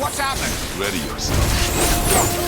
What's happened? Ready yourself.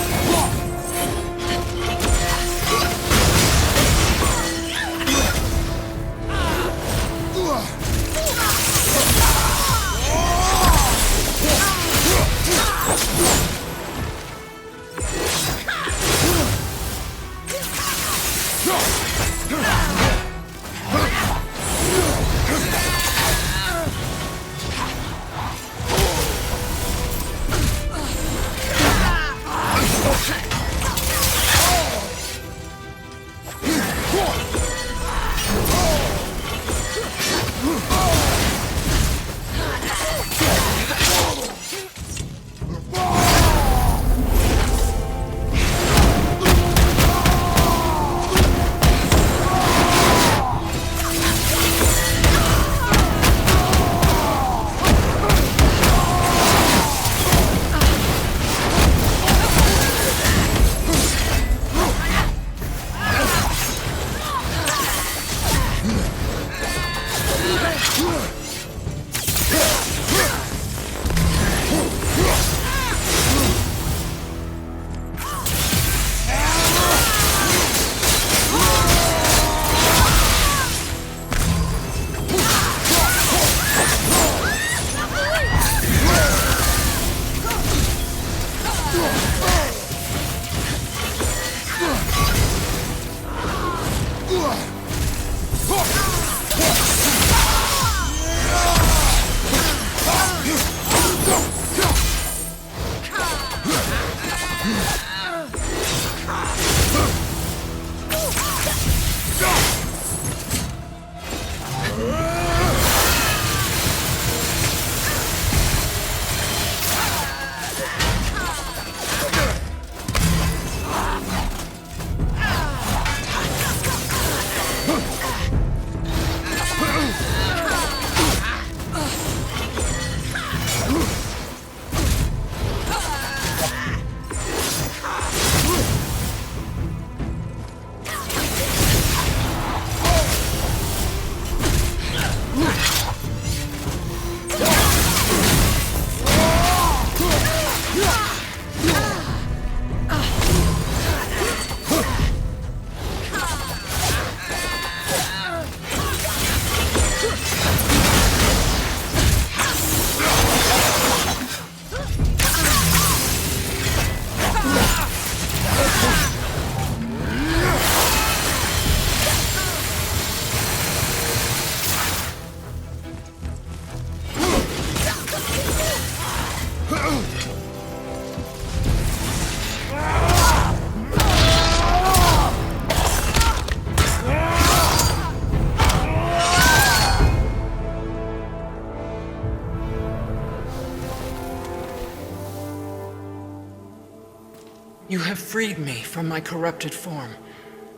You have freed me from my corrupted form.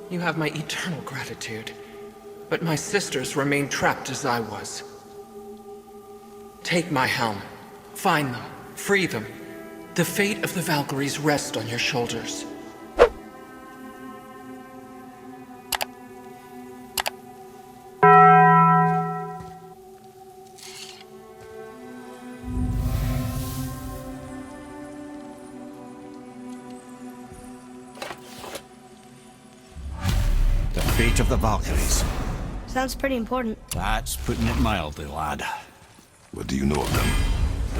You have my eternal gratitude. But my sisters remain trapped as I was. Take my helm. Find them. Free them. The fate of the Valkyries rests on your shoulders. Fate of the Valkyries. Sounds pretty important. That's putting it mildly, lad. What do you know of them?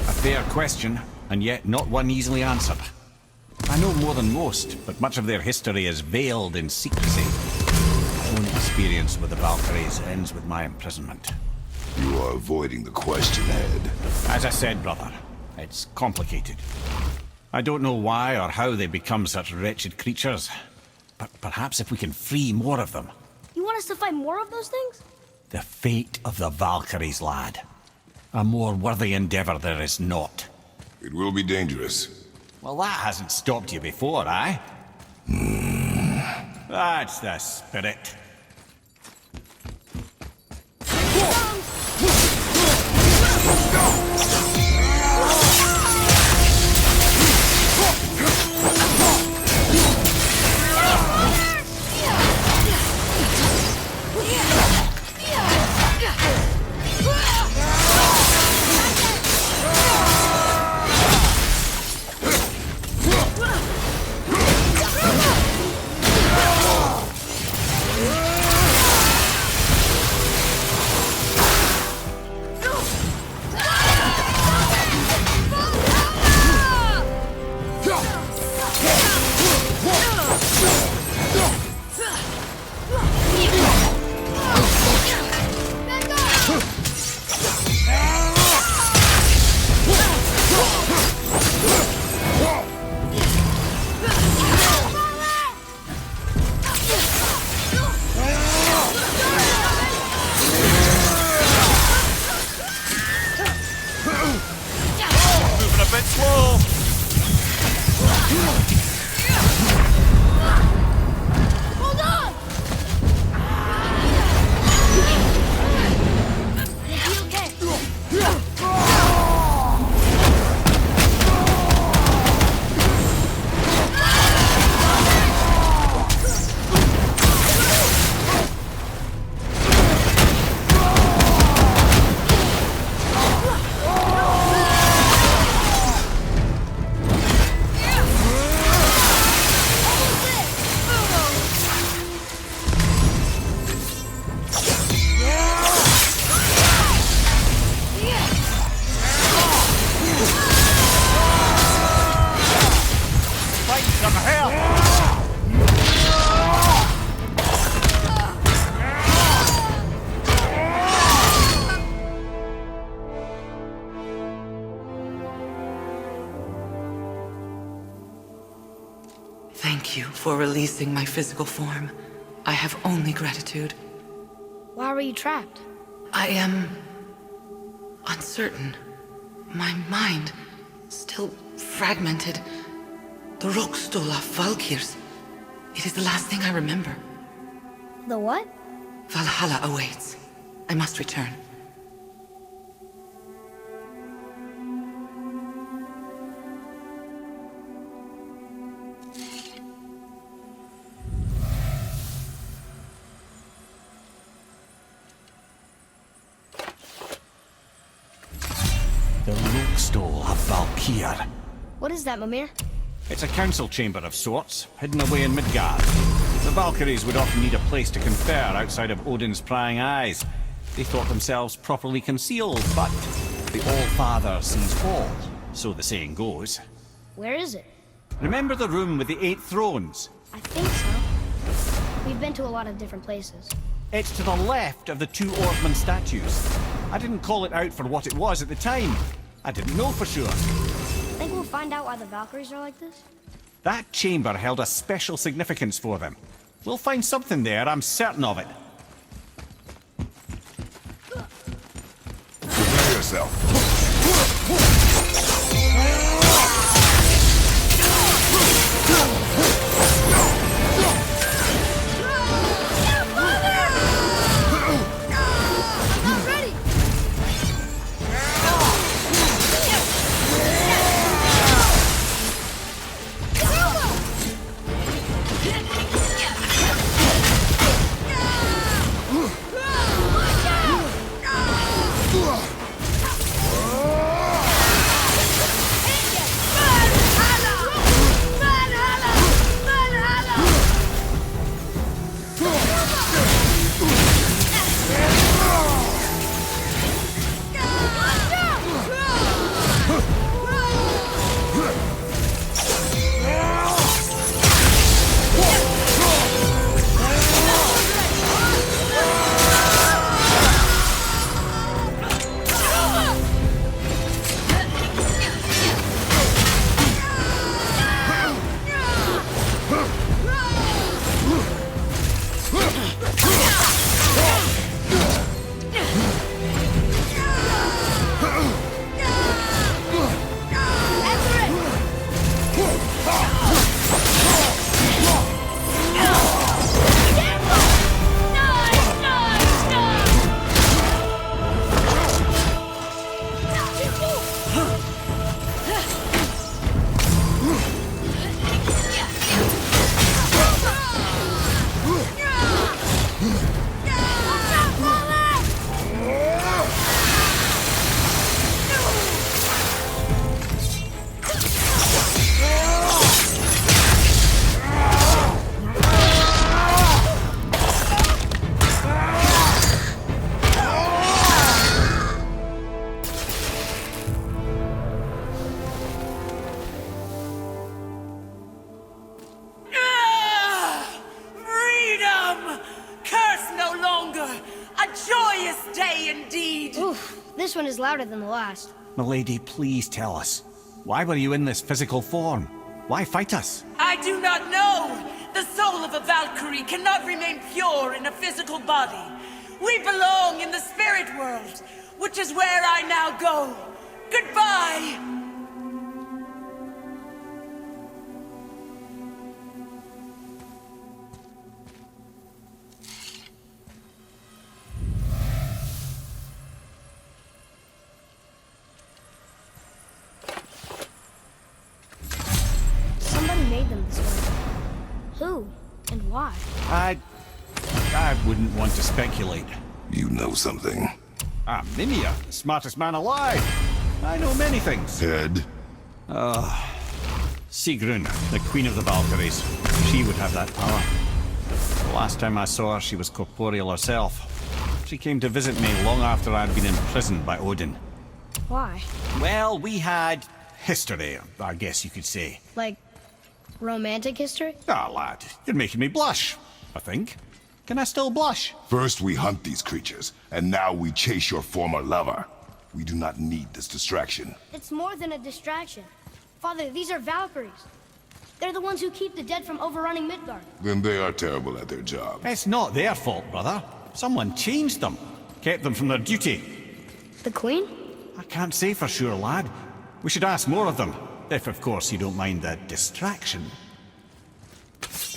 A fair question, and yet not one easily answered. I know more than most, but much of their history is veiled in secrecy. My own experience with the Valkyries ends with my imprisonment. You are avoiding the question, Ed. As I said, brother, it's complicated. I don't know why or how they become such wretched creatures. But perhaps if we can free more of them. You want us to fight more of those things? The fate of the Valkyries, lad. A more worthy endeavor there is not. It will be dangerous. Well, that hasn't stopped you before, eh? That's the spirit. a bit slow. Hold on! Is he okay? Thank you for releasing my physical form. I have only gratitude. Why were you trapped? I am uncertain. My mind still fragmented. The Rockstol of Valkyries. It is the last thing I remember. The what? Valhalla awaits. I must return. The Rookstole of Valkyr. What is that, Mimir? It's a council chamber of sorts, hidden away in Midgard. The Valkyries would often need a place to confer outside of Odin's prying eyes. They thought themselves properly concealed, but the All-Father sees all, so the saying goes. Where is it? Remember the room with the 8 thrones? I think so. We've been to a lot of different places. It's to the left of the 2 Orkman statues. I didn't call it out for what it was at the time. I didn't know for sure. Think we'll find out why the Valkyries are like this? That chamber held a special significance for them. We'll find something there, I'm certain of it. Prepare yourself. This one is louder than the last. Milady, please tell us. Why were you in this physical form? Why fight us? I do not know! The soul of a Valkyrie cannot remain pure in a physical body. We belong in the spirit world, which is where I now go. Goodbye! I wouldn't want to speculate. You know something. I'm Mimir, the smartest man alive. I know many things. Head? Sigrun, the queen of the Valkyries. She would have that power. The last time I saw her, she was corporeal herself. She came to visit me long after I'd been imprisoned by Odin. Why? Well, we had history, I guess you could say. Like, romantic history? Ah, lad, you're making me blush, I think. Can I still blush? First we hunt these creatures, and now we chase your former lover. We do not need this distraction. It's more than a distraction. Father, these are Valkyries. They're the ones who keep the dead from overrunning Midgard. Then they are terrible at their job. It's not their fault, brother. Someone changed them. Kept them from their duty. The Queen? I can't say for sure, lad. We should ask more of them. If, of course, you don't mind the distraction. Looks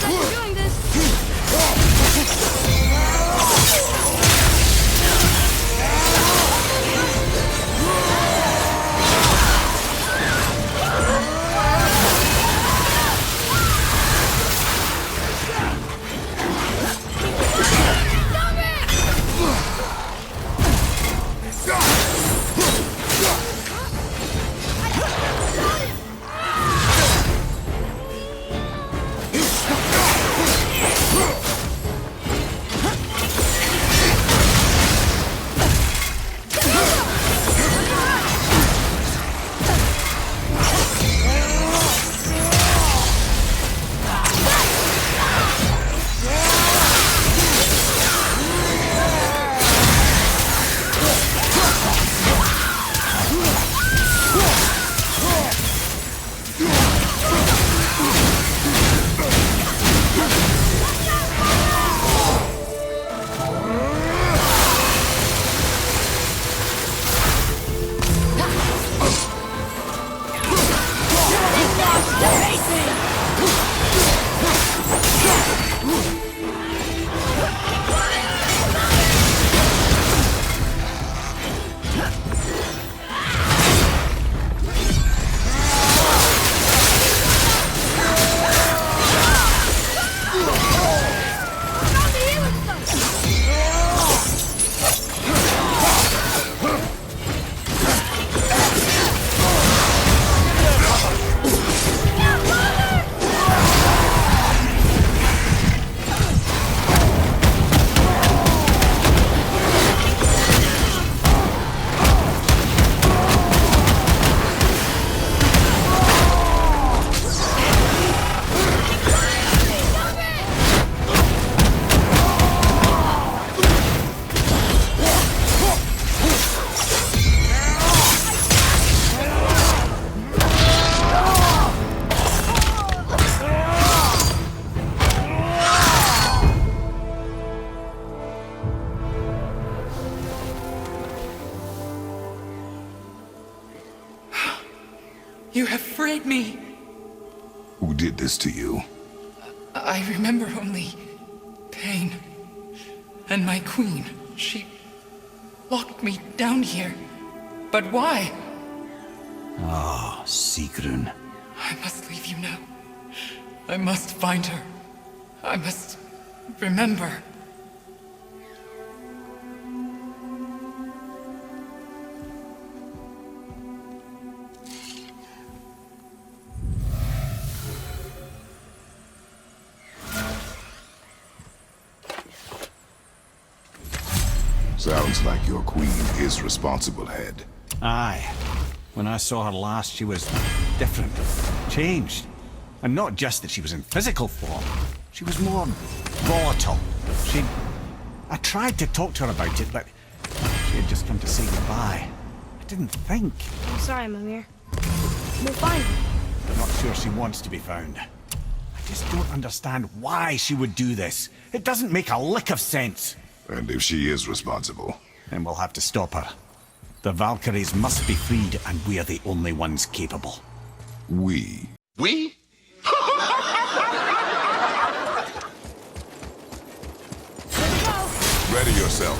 like you're doing this. You have freed me. Who did this to you? I remember only pain. And my queen, she locked me down here. But why? Ah, Sigrun. I must leave you now. I must find her. I must remember. Sounds like your queen is responsible, Head. Aye. When I saw her last, she was different. Changed. And not just that she was in physical form. She was more volatile. I tried to talk to her about it, but she had just come to say goodbye. I didn't think. I'm sorry, Mimir. We'll find her. I'm not sure she wants to be found. I just don't understand why she would do this. It doesn't make a lick of sense. And if she is responsible, Then we'll have to stop her. The Valkyries must be freed, and we are the only ones capable. we... We? Ready yourself.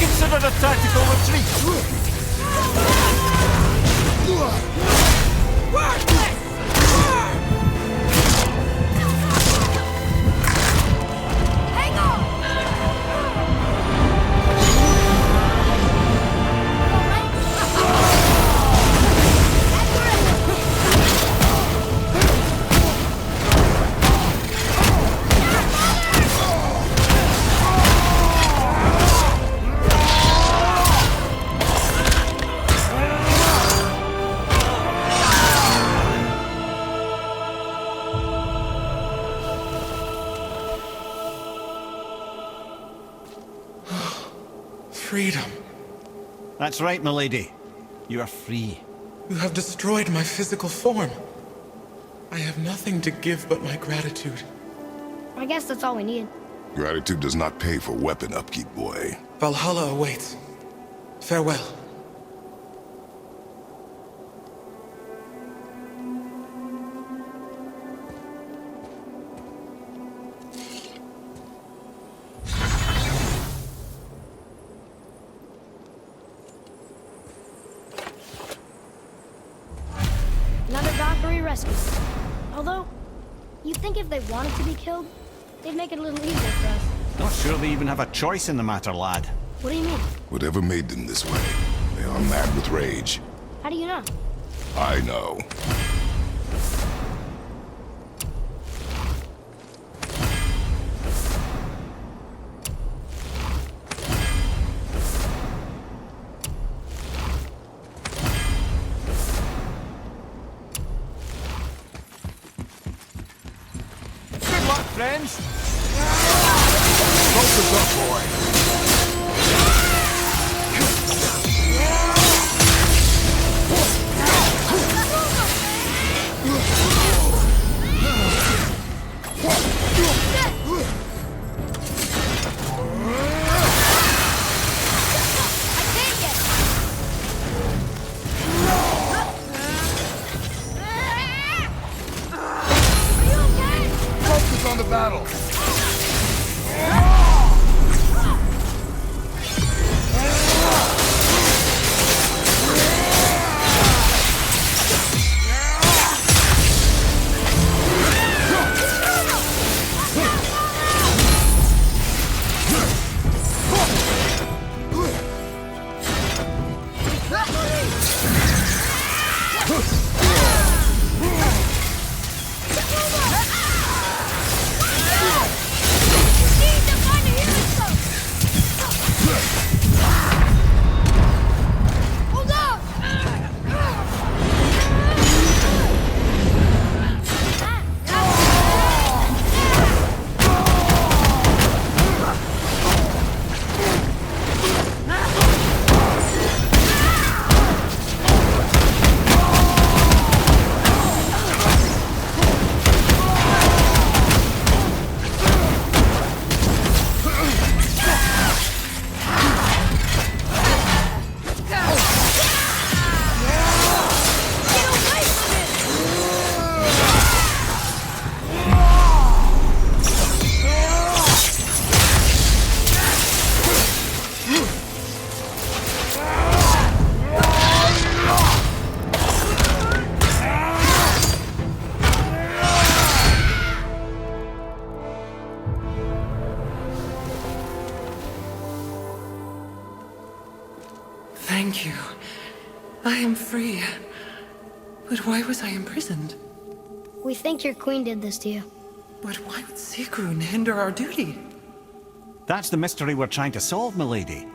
considered a tactical retreat. Hang on! Freedom. That's right, milady. You are free. You have destroyed my physical form. I have nothing to give but my gratitude. I guess that's all we need. Gratitude does not pay for weapon upkeep, boy. Valhalla awaits. Farewell. Another Valkyrie rescue. Although, you'd think if they wanted to be killed, they'd make it a little easier for us. Not sure they even have a choice in the matter, lad. What do you mean? Whatever made them this way, they are mad with rage. How do you know? I know. Good luck, friends. Focus up, boy. Focus on the battle. Thank you. I am free. But why was I imprisoned? We think your queen did this to you. But why would Sigrun hinder our duty? That's the mystery we're trying to solve, milady.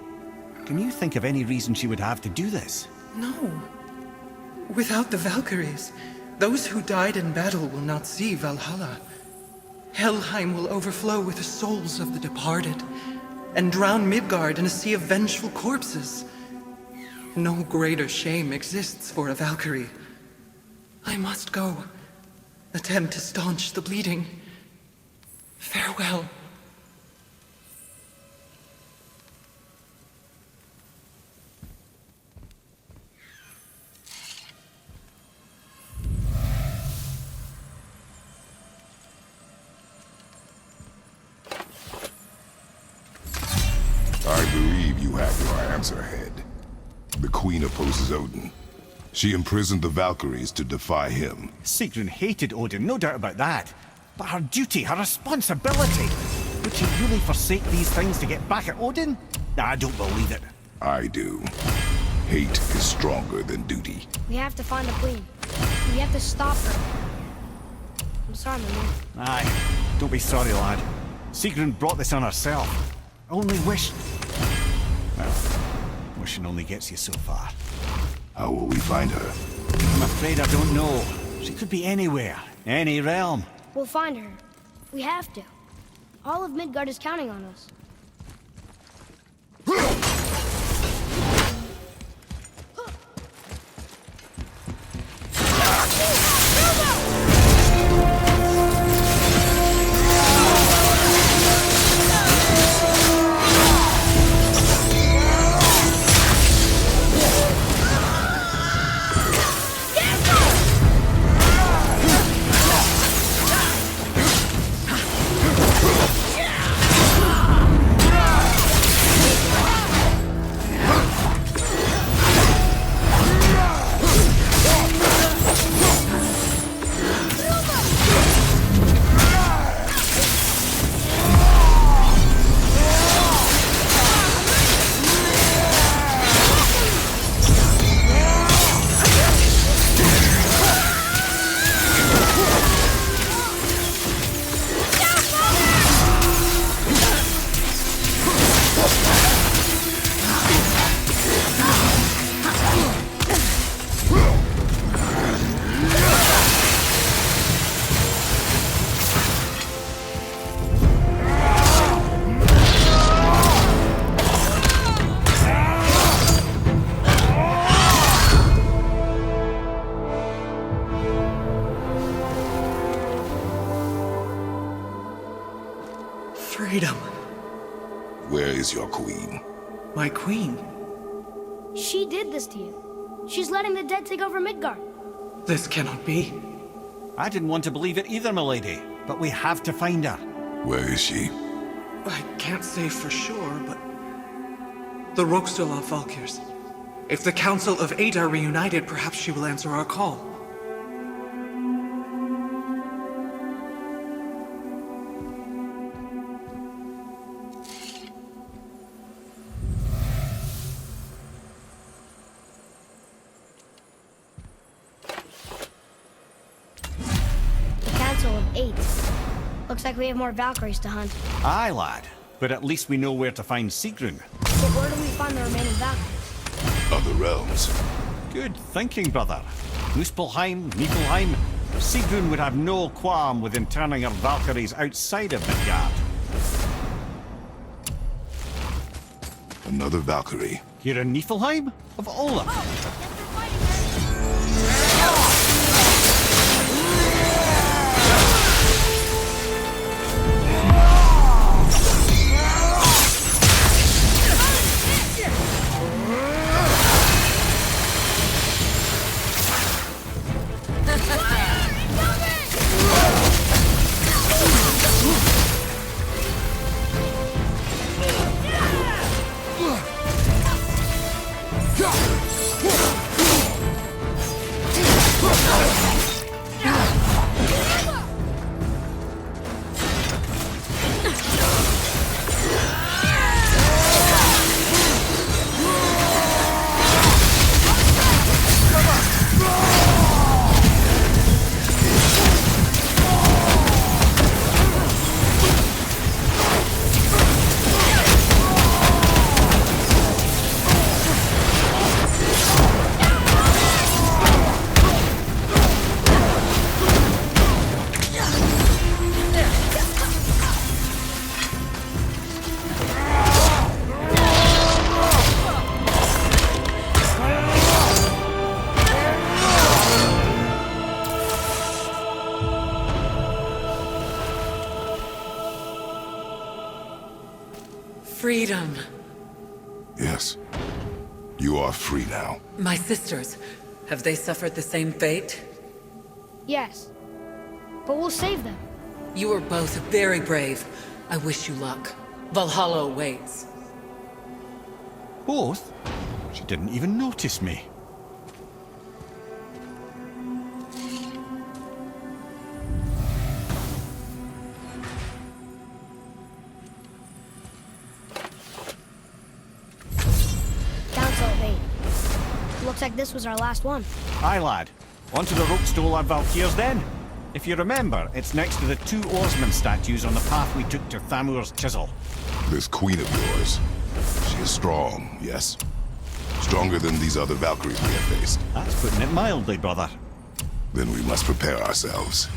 Can you think of any reason she would have to do this? No. Without the Valkyries, those who died in battle will not see Valhalla. Helheim will overflow with the souls of the departed, and drown Midgard in a sea of vengeful corpses. No greater shame exists for a Valkyrie. I must go. Attempt to staunch the bleeding. Farewell. I believe you have your turns her head. The Queen opposes Odin. She imprisoned the Valkyries to defy him. Sigrun hated Odin, no doubt about that. But her duty, her responsibility. Would she really forsake these things to get back at Odin? I don't believe it. I do. Hate is stronger than duty. We have to find the queen. We have to stop her. I'm sorry, Mimir. Aye, don't be sorry, lad. Sigrun brought this on herself. Only wish... Well, wishing only gets you so far. How will we find her? I'm afraid I don't know. She could be anywhere, any realm. We'll find her. We have to. All of Midgard is counting on us. Freedom. Where is your queen? My queen. She did this to you. She's letting the dead take over Midgard. This cannot be. I didn't want to believe it either, milady. But we have to find her. Where is she? I can't say for sure, but... The Rokstolov Valkyrs. If the Council of Eight are reunited, perhaps she will answer our call. Looks like we have more Valkyries to hunt. Aye, lad. But at least we know where to find Sigrun. But where do we find the remaining Valkyries? Other realms. Good thinking, brother. Muspelheim, Niflheim. Sigrun would have no qualm with interning her Valkyries outside of Midgard. Another Valkyrie. Here in Niflheim? Of Olrun. Freedom. Yes. You are free now. My sisters, have they suffered the same fate? Yes. But we'll save them. You were both very brave. I wish you luck. Valhalla awaits. Both? She didn't even notice me. Council of 8. Looks like this was our last one. Aye, lad. Onto the rope stool at Valkyries then. If you remember, it's next to the 2 oarsman statues on the path we took to Thamur's chisel. This queen of yours, she is strong, yes? Stronger than these other Valkyries we have faced. That's putting it mildly, brother. Then we must prepare ourselves.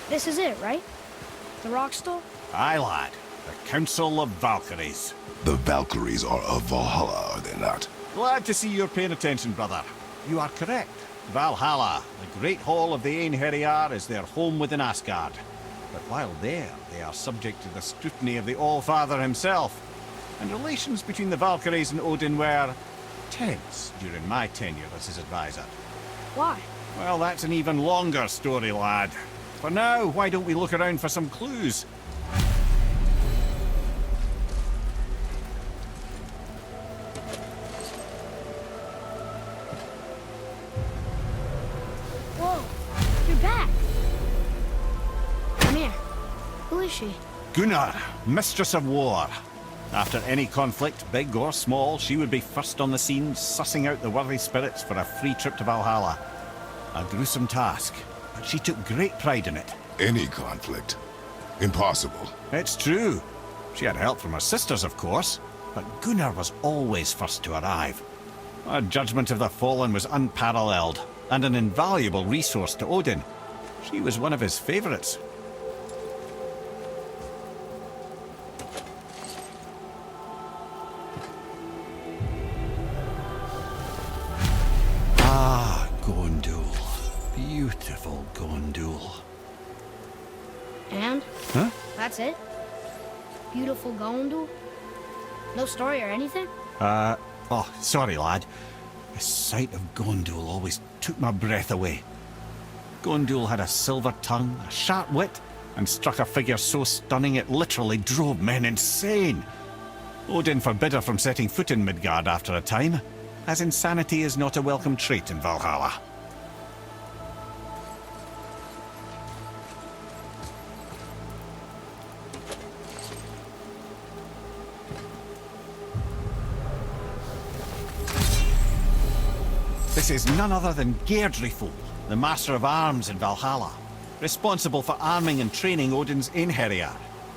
This is it, right? The rock stool? Aye, lad. The Council of Valkyries. The Valkyries are of Valhalla, are they not? Glad to see you're paying attention, brother. You are correct. Valhalla, the great hall of the Einherjar, is their home within Asgard. But while there, they are subject to the scrutiny of the All-Father himself. And relations between the Valkyries and Odin were tense during my tenure as his advisor. Why? Well, that's an even longer story, lad. For now, why don't we look around for some clues? Whoa, you're back. Come here. Who is she? Gunnr, Mistress of War. After any conflict, big or small, she would be first on the scene, sussing out the worthy spirits for a free trip to Valhalla. A gruesome task, but she took great pride in it. Any conflict? Impossible. It's true. She had help from her sisters, of course, but Gunnr was always first to arrive. Her judgment of the fallen was unparalleled, and an invaluable resource to Odin. She was one of his favorites. Ah, Gondul. Beautiful Gondul. And? Huh? That's it? Beautiful Gondul? No story or anything? Oh, sorry, lad. The sight of Gondul always took my breath away. Gondul had a silver tongue, a sharp wit, and struck a figure so stunning it literally drove men insane. Odin forbid her from setting foot in Midgard after a time, as insanity is not a welcome trait in Valhalla. This is none other than Geirdriful, the Master of Arms in Valhalla, responsible for arming and training Odin's Einherjar.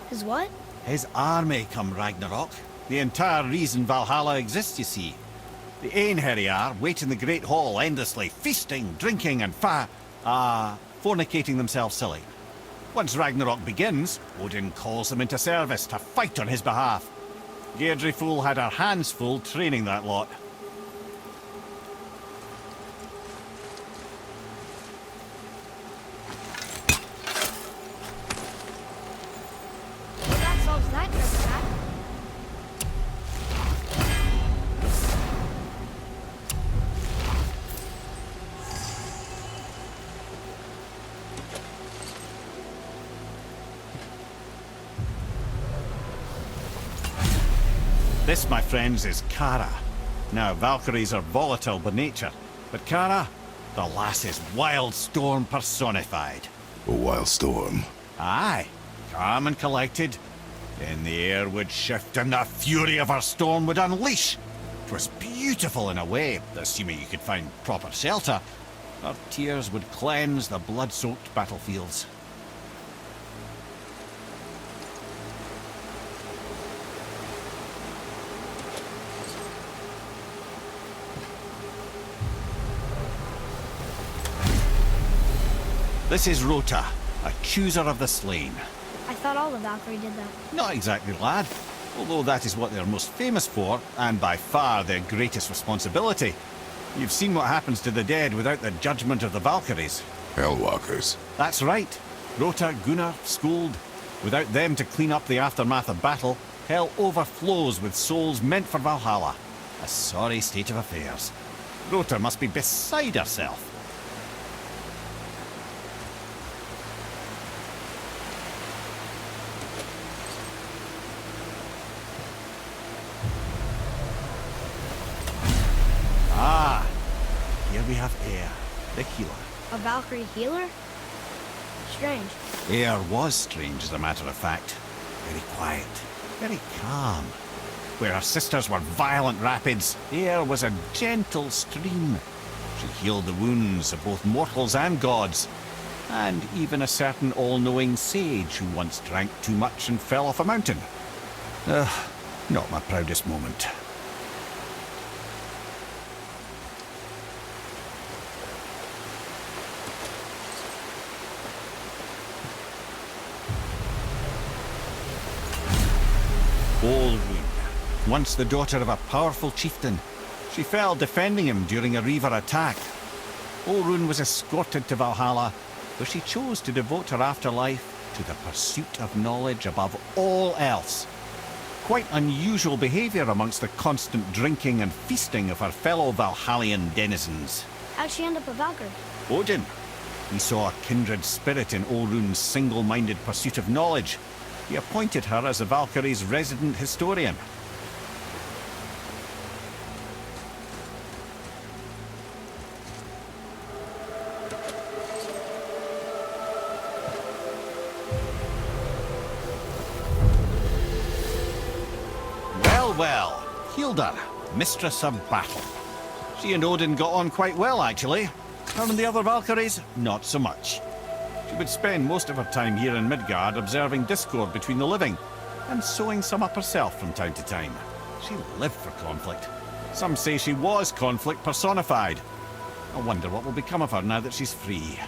His what? His army come Ragnarok. The entire reason Valhalla exists, you see. The Einherjar wait in the Great Hall endlessly, feasting, drinking, and fornicating themselves silly. Once Ragnarok begins, Odin calls them into service to fight on his behalf. Geirdriful had her hands full training that lot. Well, that solves that treasure map. This, my friends, is Kara. Now, Valkyries are volatile by nature, but Kara, the lass is wild storm personified. A wild storm. Aye, calm and collected. Then the air would shift and the fury of her storm would unleash. 'Twas beautiful in a way, assuming you could find proper shelter. Her tears would cleanse the blood-soaked battlefields. This is Rota, a chooser of the slain. I thought all the Valkyrie did that. Not exactly, lad. Although that is what they're most famous for, and by far their greatest responsibility. You've seen what happens to the dead without the judgment of the Valkyries. Hellwalkers. That's right. Rota, Gunnr, Skuld, Without them to clean up the aftermath of battle, hell overflows with souls meant for Valhalla. A sorry state of affairs. Rota must be beside herself. Ah, here we have Air, the healer. A Valkyrie healer? Strange. Air was strange, as a matter of fact. Very quiet, very calm. Where her sisters were violent rapids, Air was a gentle stream. She healed the wounds of both mortals and gods, and even a certain all-knowing sage who once drank too much and fell off a mountain. Not my proudest moment. Olrun, once the daughter of a powerful chieftain. She fell defending him during a Reaver attack. Olrun was escorted to Valhalla, where she chose to devote her afterlife to the pursuit of knowledge above all else. Quite unusual behaviour amongst the constant drinking and feasting of her fellow Valhallian denizens. How'd she end up a Valkyrie? Odin. He saw a kindred spirit in Olrun's single-minded pursuit of knowledge. He appointed her as the Valkyries' resident historian. Well, Hildr, mistress of battle. She and Odin got on quite well, actually. Her and the other Valkyries, not so much. She would spend most of her time here in Midgard observing discord between the living, and sewing some up herself from time to time. She lived for conflict. Some say she was conflict personified. I wonder what will become of her now that she's free.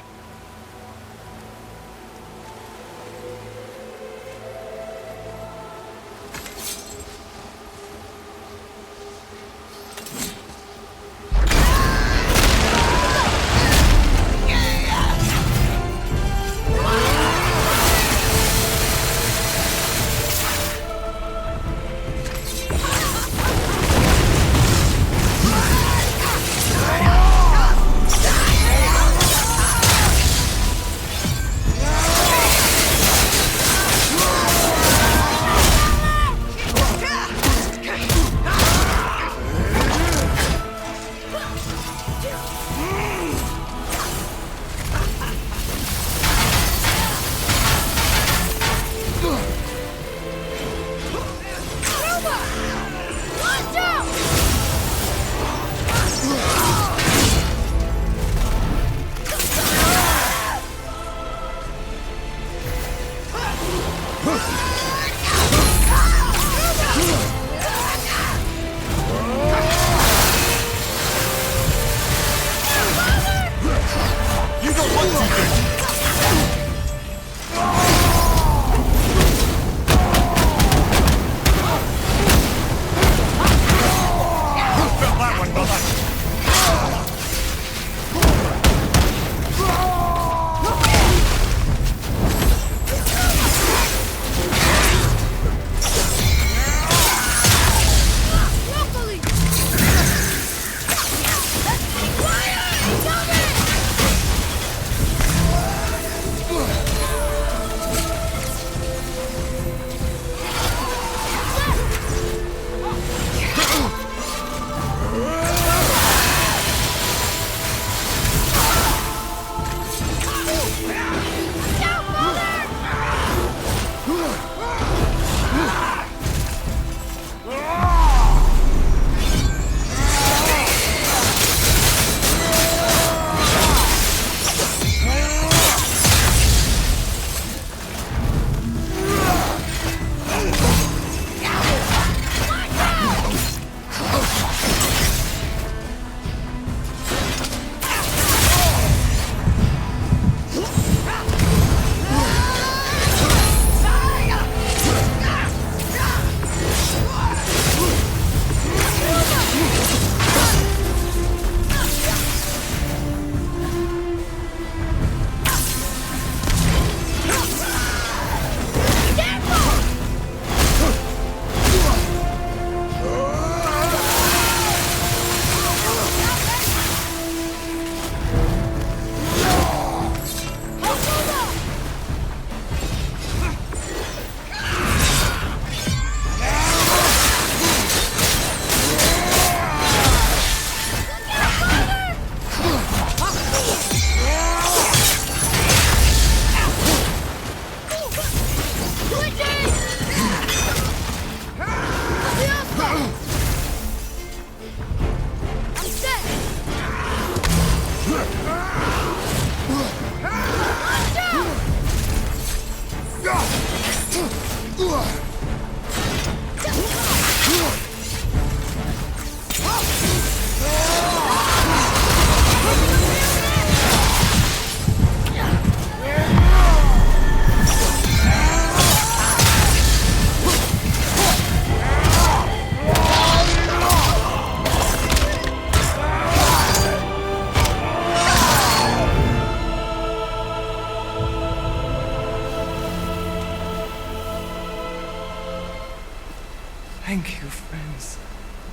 Thank you, friends.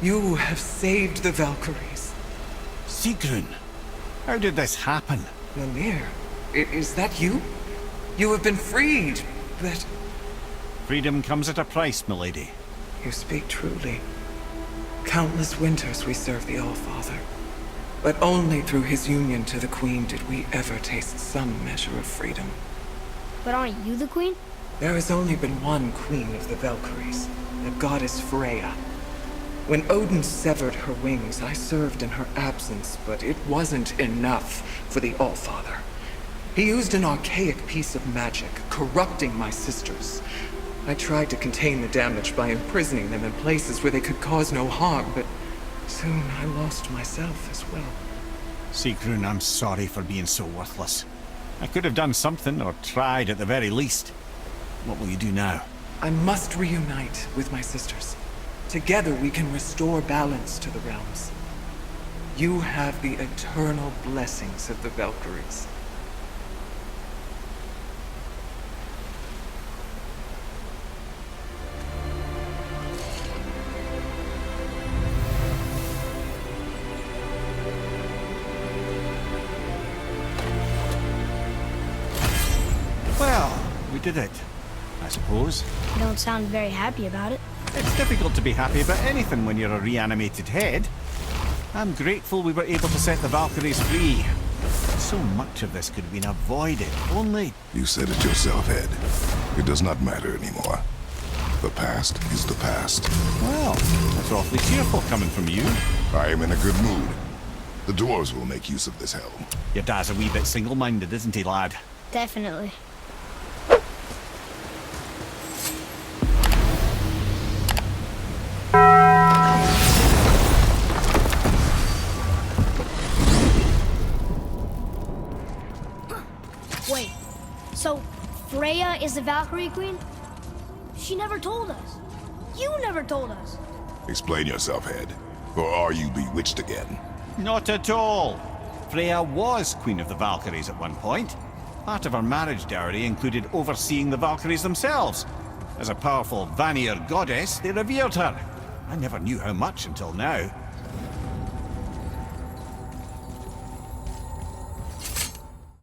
You have saved the Valkyries. Sigrun, how did this happen? Mimir, is that you? You have been freed, but... Freedom comes at a price, milady. You speak truly. Countless winters we served the All-Father. But only through his union to the Queen did we ever taste some measure of freedom. But aren't you the queen? There has only been one Queen of the Valkyries, the goddess Freya. When Odin severed her wings, I served in her absence, but it wasn't enough for the All-Father. He used an archaic piece of magic, corrupting my sisters. I tried to contain the damage by imprisoning them in places where they could cause no harm, but soon I lost myself as well. Sigrun, I'm sorry for being so worthless. I could have done something, or tried at the very least. What will you do now? I must reunite with my sisters. Together we can restore balance to the realms. You have the eternal blessings of the Valkyries. Well, we did it, I suppose. You don't sound very happy about it. It's difficult to be happy about anything when you're a reanimated head. I'm grateful we were able to set the Valkyries free. So much of this could have been avoided, only... You said it yourself, Ed. It does not matter anymore. The past is the past. Well, that's awfully cheerful coming from you. I am in a good mood. The dwarves will make use of this helm. Your dad's a wee bit single-minded, isn't he, lad? Definitely. Wait, so Freya is the Valkyrie Queen? She never told us. You never told us. Explain yourself, Ed. Or are you bewitched again? Not at all. Freya was Queen of the Valkyries at one point. Part of her marriage dowry included overseeing the Valkyries themselves. As a powerful Vanir goddess, they revered her. I never knew how much until now.